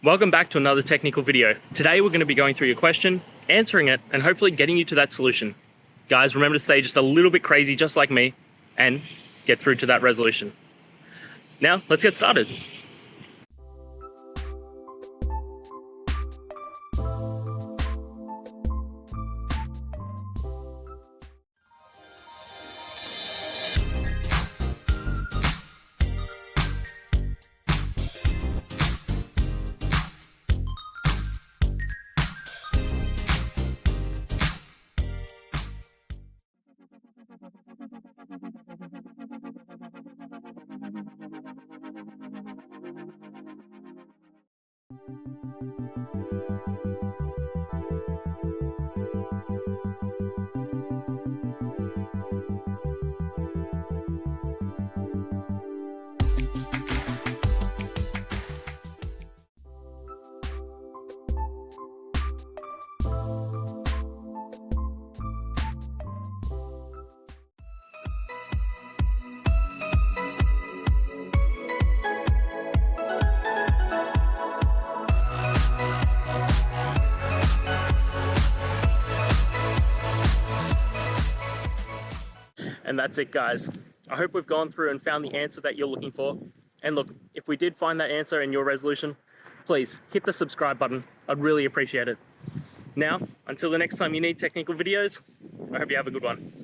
Welcome back to another technical video. Today we're going to be going through your question, answering it, and hopefully getting you to that solution. Guys, remember to stay just a little bit crazy just like me and get through to that resolution. Now, let's get started. And that's it, guys. I hope we've gone through and found the answer that you're looking for. And look, if we did find that answer in your resolution, please hit the subscribe button. I'd really appreciate it. Now, until the next time you need technical videos, I hope you have a good one.